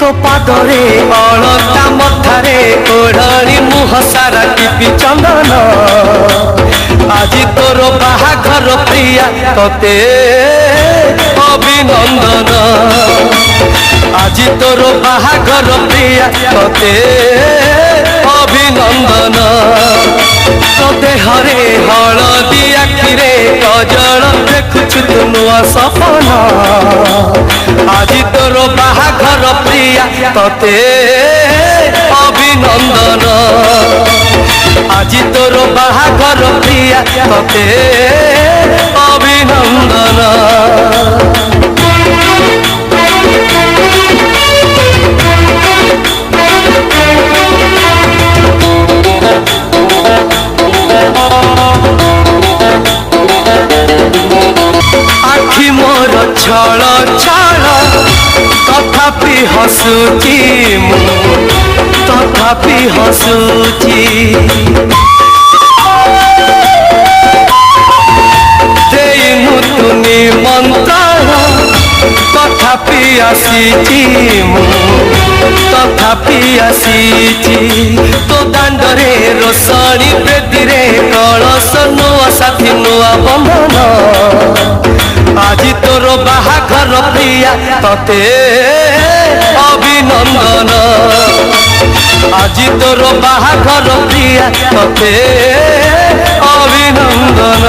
तो पादरे अलता मथारे ओढ़णी मुह सारा टिपी चंदन आज तोर बाहाघर प्रिया तते अभिनंदन आज तोर बाहाघर प्रिया तते अभिनंदन तो देहरे हलदी आखिरे कजल देखुछु तू नुआ सपन आज तोर बाहाघर प्रिया तते अभिनंदन आज तोर बाहाघर प्रिया तते अभिनंदन। आखि मोर छल छल तथापि हसुची तथापि हसुची देनु तु निमंत्रण तथापि आसीची तथापि आसीची तो दांडरे रोषणी बेदीरे कलश नुआ साथी नुआ बंधन आज तोर बाहाघर प्रिया तते अभिनंदन आज तोर बाहाघर प्रिया तते अभिनंदन।